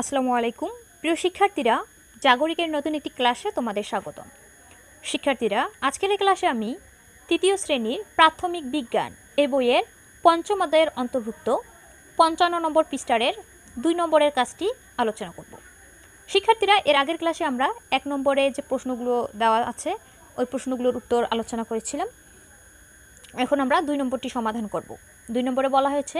আসসালামু আলাইকুম প্রিয় শিক্ষার্থীরা, জাগরিকের নতুন একটি ক্লাসে তোমাদের স্বাগতম। শিক্ষার্থীরা, আজকের এই ক্লাসে আমি তৃতীয় শ্রেণীর প্রাথমিক বিজ্ঞান এই বইয়ের পঞ্চম অধ্যায়ের অন্তর্ভুক্ত ৫৫ নম্বর পৃষ্ঠারের ২ নম্বরের কাজটি আলোচনা করব। শিক্ষার্থীরা, এর আগের ক্লাসে আমরা ১ নম্বরে যে প্রশ্নগুলো দেওয়া আছে ওই প্রশ্নগুলোর উত্তর আলোচনা করেছিলাম। এখন আমরা ২ নম্বরটি সমাধান করব। ২ নম্বরে বলা হয়েছে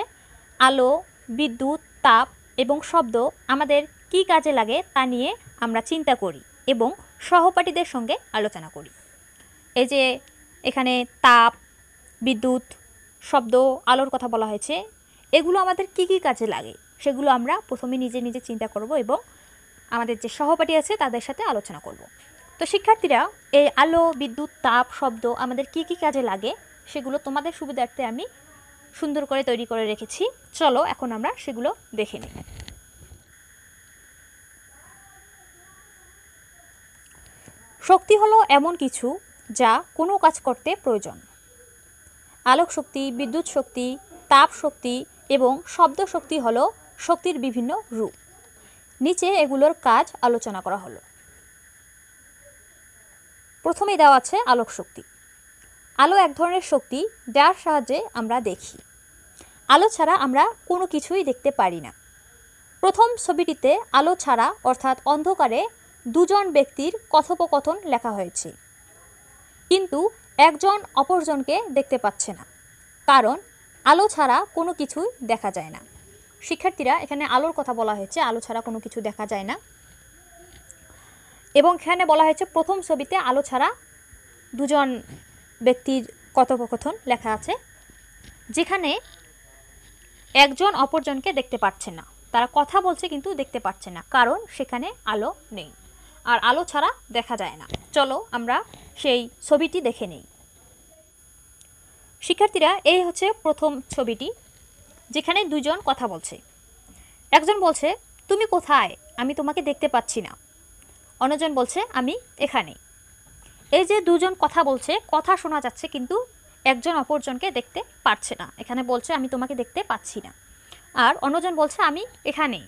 আলো, বিদ্যুৎ, তাপ এবং শব্দ আমাদের কি কাজে লাগে তা নিয়ে আমরা চিন্তা করি এবং সহপাঠীদের সঙ্গে আলোচনা করি। এই যে এখানে তাপ, বিদ্যুৎ, শব্দ, আলোর কথা বলা হয়েছে, এগুলো আমাদের কি কি কাজে লাগে সেগুলো আমরা প্রথমে নিজে নিজে চিন্তা করব এবং আমাদের যে সহপাঠী আছে তাদের সাথে আলোচনা করব। তো শিক্ষার্থীরা, এই আলো, বিদ্যুৎ, তাপ, শব্দ আমাদের কি কি কাজে লাগে সেগুলো তোমাদের সুবিধার্থে আমি সুন্দর করে তৈরি করে রেখেছি। চলো এখন আমরা সেগুলো দেখে নিই। শক্তি হলো এমন কিছু যা কোনো কাজ করতে প্রয়োজন। আলোক শক্তি, বিদ্যুৎ শক্তি, তাপ শক্তি এবং শব্দ শক্তি হলো শক্তির বিভিন্ন রূপ। নিচে এগুলোর কাজ আলোচনা করা হলো। প্রথমেই দেওয়া আছে আলোক শক্তি। আলো এক ধরনের শক্তি যার সাহায্যে আমরা দেখি। আলো ছাড়া আমরা কোনো কিছুই দেখতে পারি না। প্রথম ছবিটিতে আলো ছাড়া অর্থাৎ অন্ধকারে দুজন ব্যক্তির কথোপকথন লেখা হয়েছে, কিন্তু একজন অপরজনকে দেখতে পাচ্ছে না, কারণ আলো ছাড়া কোনো কিছুই দেখা যায় না। শিক্ষার্থীরা, এখানে আলোর কথা বলা হয়েছে, আলো ছাড়া কোনো কিছু দেখা যায় না। এবং এখানে বলা হয়েছে প্রথম ছবিতে আলো ছাড়া দুজন ব্যক্তির কথোপকথন লেখা আছে, যেখানে একজন অপরজনকে দেখতে পাচ্ছে না, তারা কথা বলছে কিন্তু দেখতে পাচ্ছে না, কারণ সেখানে আলো নেই, আর আলো ছাড়া দেখা যায় না। চলো আমরা সেই ছবিটি দেখে নেই। শিক্ষার্থীরা, এই হচ্ছে প্রথম ছবিটি, যেখানে দুজন কথা বলছে। একজন বলছে, তুমি কোথায়, আমি তোমাকে দেখতে পাচ্ছি না। অন্যজন বলছে, আমি এখানে। এই যে দুজন কথা বলছে, কথা শোনা যাচ্ছে কিন্তু একজন অপরজনকে দেখতে পারছে না। এখানে বলছে আমি তোমাকে দেখতে পাচ্ছি না, আর অন্যজন বলছে আমি এখানে।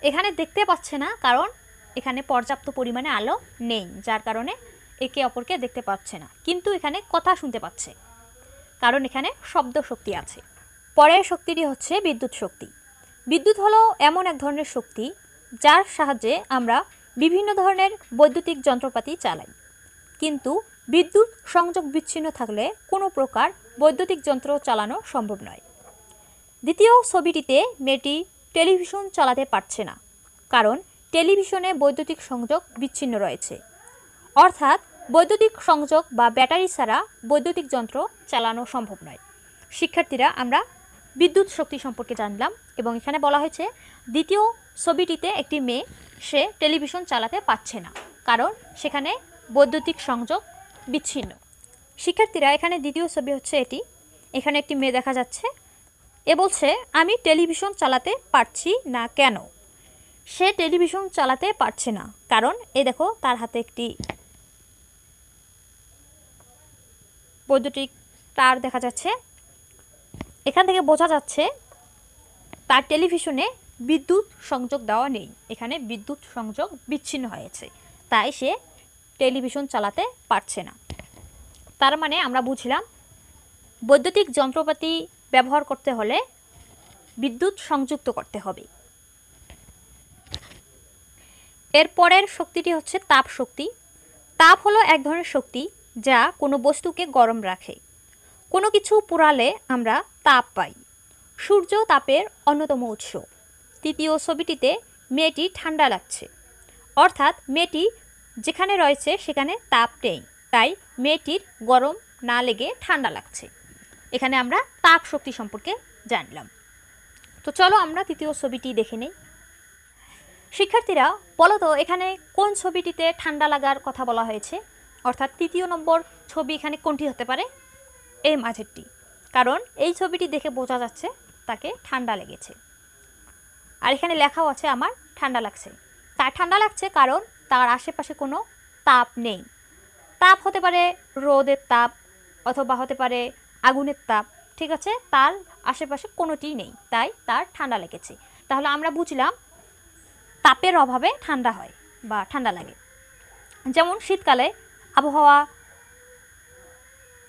এখানে দেখতে পাচ্ছে না কারণ এখানে পর্যাপ্ত পরিমাণে আলো নেই, যার কারণে একে অপরকে দেখতে পাচ্ছে না, কিন্তু এখানে কথা শুনতে পাচ্ছে কারণ এখানে শব্দ শক্তি আছে। পরের শক্তিটি হচ্ছে বিদ্যুৎ শক্তি। বিদ্যুৎ হলো এমন এক ধরনের শক্তি যার সাহায্যে আমরা বিভিন্ন ধরনের বৈদ্যুতিক যন্ত্রপাতি চালাই, কিন্তু বিদ্যুৎ সংযোগ বিচ্ছিন্ন থাকলে কোনো প্রকার বৈদ্যুতিক যন্ত্র চালানো সম্ভব নয়। দ্বিতীয় ছবিটিতে মেয়েটি টেলিভিশন চালাতে পারছে না, কারণ টেলিভিশনে বৈদ্যুতিক সংযোগ বিচ্ছিন্ন রয়েছে, অর্থাৎ বৈদ্যুতিক সংযোগ বা ব্যাটারি ছাড়া বৈদ্যুতিক যন্ত্র চালানো সম্ভব নয়। শিক্ষার্থীরা, আমরা বিদ্যুৎ শক্তি সম্পর্কে জানলাম এবং এখানে বলা হয়েছে দ্বিতীয় ছবিটিতে একটি মেয়ে, সে টেলিভিশন চালাতে পারছে না কারণ সেখানে বৈদ্যুতিক সংযোগ বিচ্ছিন্ন। শিক্ষার্থীরা, এখানে দ্বিতীয় ছবি হচ্ছে এটি। এখানে একটি মেয়ে দেখা যাচ্ছে, এ বলছে আমি টেলিভিশন চালাতে পারছি না কেন। সে টেলিভিশন চালাতে পারছে না কারণ এই দেখো তার হাতে একটি বৈদ্যুতিক তার দেখা যাচ্ছে। এখান থেকে বোঝা যাচ্ছে তার টেলিভিশনে বিদ্যুৎ সংযোগ দেওয়া নেই, এখানে বিদ্যুৎ সংযোগ বিচ্ছিন্ন হয়েছে, তাই সে টেলিভিশন চালাতে পারছে না। তার মানে আমরা বুঝলাম বৈদ্যুতিক যন্ত্রপাতি ব্যবহার করতে হলে বিদ্যুৎ সংযুক্ত করতে হবে। এরপরের শক্তিটি হচ্ছে তাপ শক্তি। তাপ হলো এক ধরনের শক্তি যা কোনো বস্তুকে গরম রাখে। কোনো কিছু পোড়ালে আমরা তাপ পাই। সূর্য তাপের অন্যতম উৎস। তৃতীয় ছবিটিতে মেয়েটি ঠান্ডা লাগছে, অর্থাৎ মেয়েটি যেখানে রয়েছে সেখানে তাপ নেই, তাই মেয়েটির গরম না লেগে ঠান্ডা লাগছে। এখানে আমরা তাপ শক্তি সম্পর্কে জানলাম। তো চলো আমরা তৃতীয় ছবিটি দেখে নেই। শিক্ষার্থীরা, বলো তো এখানে কোন ছবিটিতে ঠান্ডা লাগার কথা বলা হয়েছে, অর্থাৎ তৃতীয় নম্বর ছবি এখানে কোনটি হতে পারে? এই মাঝেরটি, কারণ এই ছবিটি দেখে বোঝা যাচ্ছে তাকে ঠান্ডা লেগেছে। আর এখানে লেখাও আছে আমার ঠান্ডা লাগছে। তার ঠান্ডা লাগছে কারণ তার আশেপাশে কোনো তাপ নেই। তাপ হতে পারে রোদের তাপ অথবা হতে পারে আগুনের তাপ, ঠিক আছে? তার আশেপাশে কোনোটিই নেই, তাই তার ঠান্ডা লেগেছে। তাহলে আমরা বুঝলাম তাপের অভাবে ঠান্ডা হয় বা ঠান্ডা লাগে। যেমন শীতকালে আবহাওয়া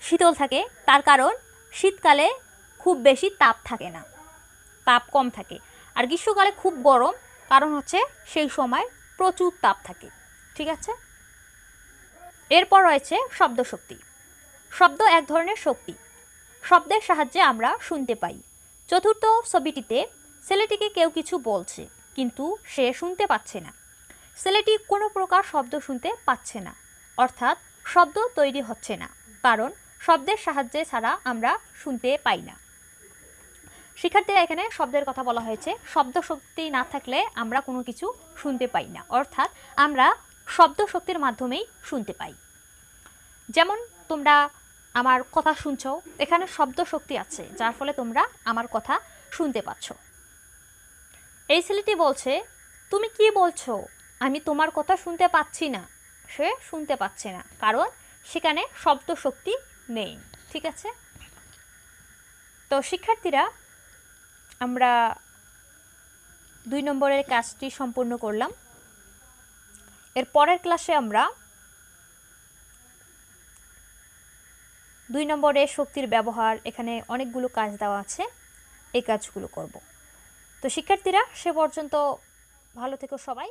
শীতল থাকে, তার কারণ শীতকালে খুব বেশি তাপ থাকে না, তাপ কম থাকে। আর গ্রীষ্মকালে খুব গরম, কারণ হচ্ছে সেই সময় প্রচুর তাপ থাকে। ঠিক আছে। এরপর রয়েছে শব্দ শক্তি। শব্দ এক ধরনের শক্তি, শব্দের সাহায্যে আমরা শুনতে পাই। চতুর্থ ছবিটিতে ছেলেটিকে কেউ কিছু বলছে, কিন্তু সে শুনতে পাচ্ছে না। ছেলেটি কোনো প্রকার শব্দ শুনতে পাচ্ছে না, অর্থাৎ শব্দ তৈরি হচ্ছে না, কারণ শব্দের সাহায্যে ছাড়া আমরা শুনতে পাই না। শিক্ষার্থীরা, এখানে শব্দের কথা বলা হয়েছে। শব্দ শক্তি না থাকলে আমরা কোনো কিছু শুনতে পাই না, অর্থাৎ আমরা শব্দ শক্তির মাধ্যমেই শুনতে পাই। যেমন তোমরা আমার কথা শুনছো, এখানে শব্দ শক্তি আছে, যার ফলে তোমরা আমার কথা শুনতে পাচ্ছ। এই ছেলেটি বলছে, তুমি কি বলছো, আমি তোমার কথা শুনতে পাচ্ছি না। সে শুনতে পাচ্ছে না, কারণ সেখানে শব্দ শক্তি নেই। ঠিক আছে। তো শিক্ষার্থীরা, আমরা 2 নম্বরের কাজটি সম্পূর্ণ করলাম। এর পরের ক্লাসে আমরা 2 নম্বরে শক্তির ব্যবহার, এখানে অনেকগুলো কাজ দেওয়া আছে, এই কাজগুলো করব। তো শিক্ষার্থীরা, সে পর্যন্ত ভালো থেকো সবাই।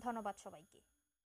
ধন্যবাদ সবাইকে।